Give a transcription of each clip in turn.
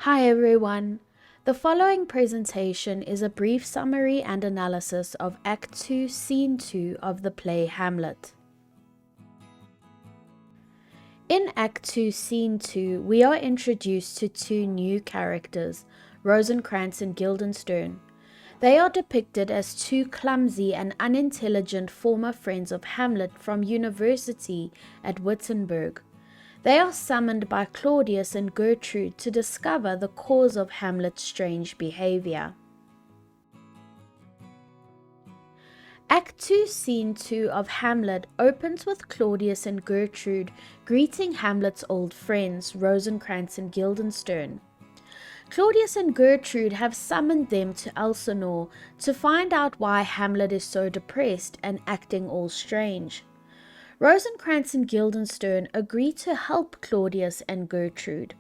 Hi everyone. The following presentation is a brief summary and analysis of Act 2, Scene 2 of the play Hamlet. In Act 2, Scene 2, we are introduced to two new characters, Rosencrantz and Guildenstern. They are depicted as two clumsy and unintelligent former friends of Hamlet from university at Wittenberg. They are summoned by Claudius and Gertrude to discover the cause of Hamlet's strange behaviour. Act 2, Scene 2 of Hamlet opens with Claudius and Gertrude greeting Hamlet's old friends, Rosencrantz and Guildenstern. Claudius and Gertrude have summoned them to Elsinore to find out why Hamlet is so depressed and acting all strange. Rosencrantz and Guildenstern agree to help Claudius and Gertrude.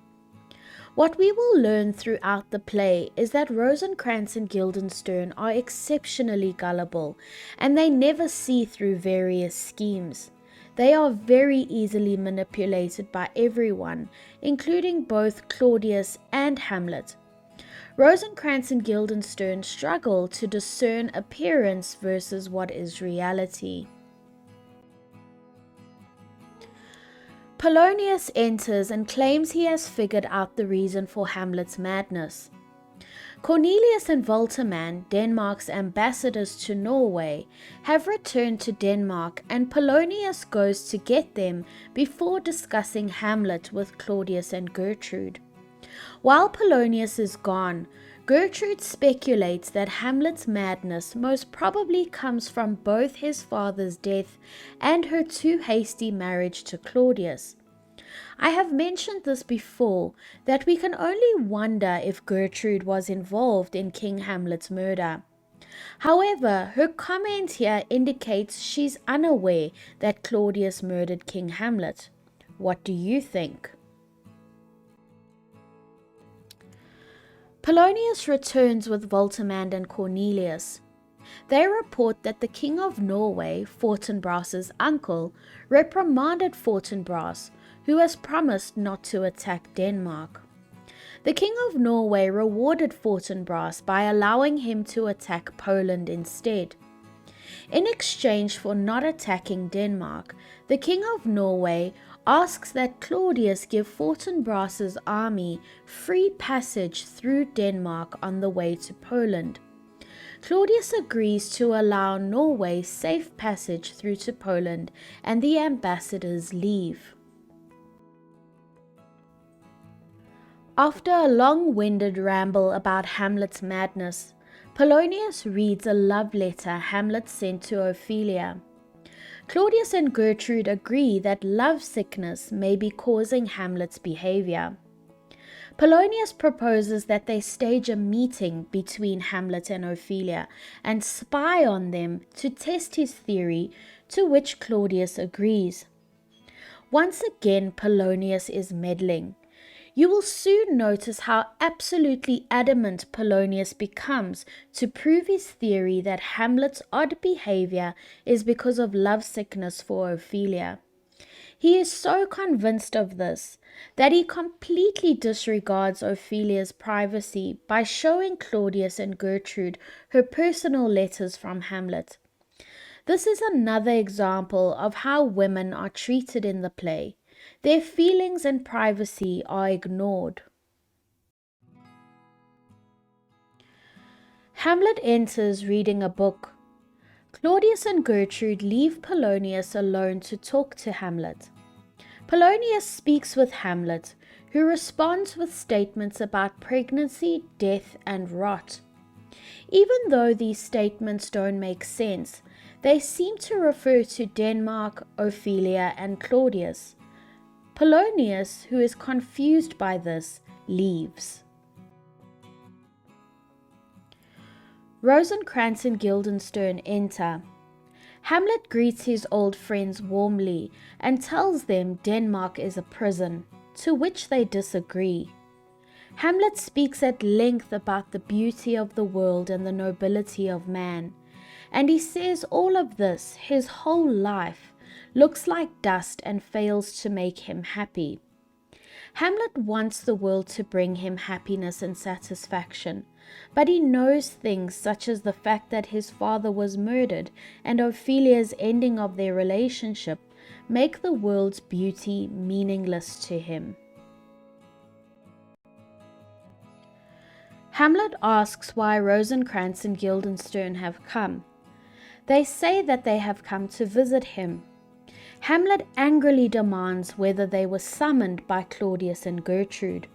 What we will learn throughout the play is that Rosencrantz and Guildenstern are exceptionally gullible, and they never see through various schemes. They are very easily manipulated by everyone, including both Claudius and Hamlet. Rosencrantz and Guildenstern struggle to discern appearance versus what is reality. Polonius enters and claims he has figured out the reason for Hamlet's madness. Cornelius and Voltemand, Denmark's ambassadors to Norway, have returned to Denmark, and Polonius goes to get them before discussing Hamlet with Claudius and Gertrude. While Polonius is gone, Gertrude speculates that Hamlet's madness most probably comes from both his father's death and her too hasty marriage to Claudius. I have mentioned this before, that we can only wonder if Gertrude was involved in King Hamlet's murder. However, her comment here indicates she's unaware that Claudius murdered King Hamlet. What do you think? Polonius returns with Voltemand and Cornelius. They report that the King of Norway, Fortinbras's uncle, reprimanded Fortinbras, who has promised not to attack Denmark. The King of Norway rewarded Fortinbras by allowing him to attack Poland instead. In exchange for not attacking Denmark, the King of Norway asks that Claudius give Fortinbras's army free passage through Denmark on the way to Poland. Claudius agrees to allow Norway safe passage through to Poland, and the ambassadors leave. After a long-winded ramble about Hamlet's madness, Polonius reads a love letter Hamlet sent to Ophelia. Claudius and Gertrude agree that love sickness may be causing Hamlet's behaviour. Polonius proposes that they stage a meeting between Hamlet and Ophelia and spy on them to test his theory, to which Claudius agrees. Once again, Polonius is meddling. You will soon notice how absolutely adamant Polonius becomes to prove his theory that Hamlet's odd behaviour is because of lovesickness for Ophelia. He is so convinced of this that he completely disregards Ophelia's privacy by showing Claudius and Gertrude her personal letters from Hamlet. This is another example of how women are treated in the play. Their feelings and privacy are ignored. Hamlet enters reading a book. Claudius and Gertrude leave Polonius alone to talk to Hamlet. Polonius speaks with Hamlet, who responds with statements about pregnancy, death, and rot. Even though these statements don't make sense, they seem to refer to Denmark, Ophelia, and Claudius. Polonius, who is confused by this, leaves. Rosencrantz and Guildenstern enter. Hamlet greets his old friends warmly and tells them Denmark is a prison, to which they disagree. Hamlet speaks at length about the beauty of the world and the nobility of man, and he says all of this, his whole life, looks like dust and fails to make him happy. Hamlet wants the world to bring him happiness and satisfaction, but he knows things such as the fact that his father was murdered and Ophelia's ending of their relationship make the world's beauty meaningless to him. Hamlet asks why Rosencrantz and Guildenstern have come. They say that they have come to visit him. Hamlet angrily demands whether they were summoned by Claudius and Gertrude.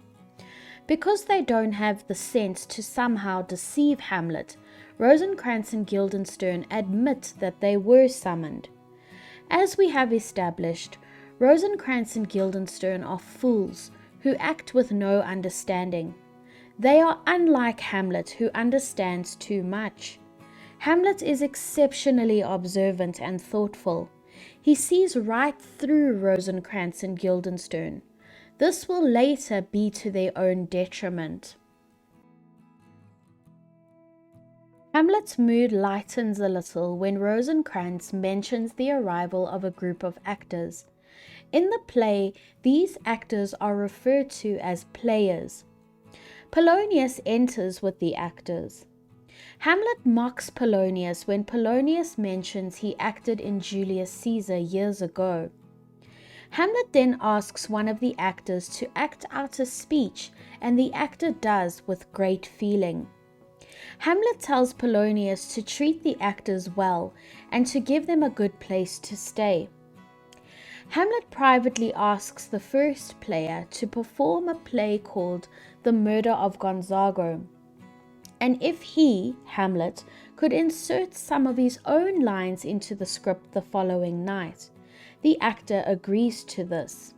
Because they don't have the sense to somehow deceive Hamlet, Rosencrantz and Guildenstern admit that they were summoned. As we have established, Rosencrantz and Guildenstern are fools who act with no understanding. They are unlike Hamlet, who understands too much. Hamlet is exceptionally observant and thoughtful. He sees right through Rosencrantz and Guildenstern. This will later be to their own detriment. Hamlet's mood lightens a little when Rosencrantz mentions the arrival of a group of actors. In the play, these actors are referred to as players. Polonius enters with the actors. Hamlet mocks Polonius when Polonius mentions he acted in Julius Caesar years ago. Hamlet then asks one of the actors to act out a speech, and the actor does with great feeling. Hamlet tells Polonius to treat the actors well and to give them a good place to stay. Hamlet privately asks the first player to perform a play called The Murder of Gonzago, and if he, Hamlet, could insert some of his own lines into the script the following night. The actor agrees to this.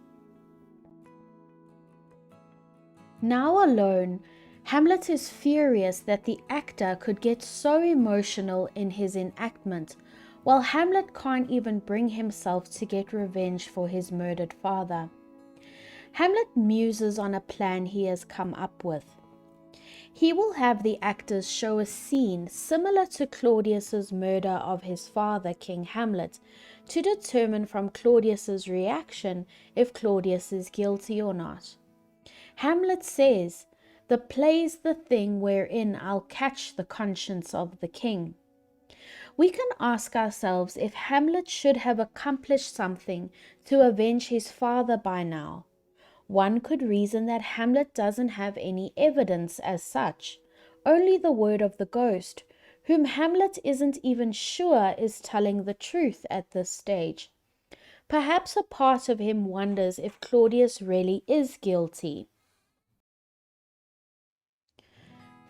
Now alone, Hamlet is furious that the actor could get so emotional in his enactment, while Hamlet can't even bring himself to get revenge for his murdered father. Hamlet muses on a plan he has come up with. He will have the actors show a scene similar to Claudius's murder of his father, King Hamlet, to determine from Claudius's reaction if Claudius is guilty or not. Hamlet says, "The play's the thing wherein I'll catch the conscience of the king." We can ask ourselves if Hamlet should have accomplished something to avenge his father by now. One could reason that Hamlet doesn't have any evidence as such, only the word of the ghost, whom Hamlet isn't even sure is telling the truth at this stage. Perhaps a part of him wonders if Claudius really is guilty.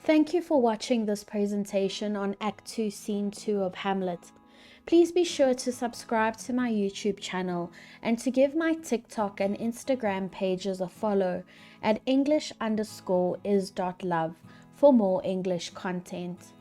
Thank you for watching this presentation on Act 2, Scene 2 of Hamlet. Please be sure to subscribe to my YouTube channel and to give my TikTok and Instagram pages a follow at English_is.love for more English content.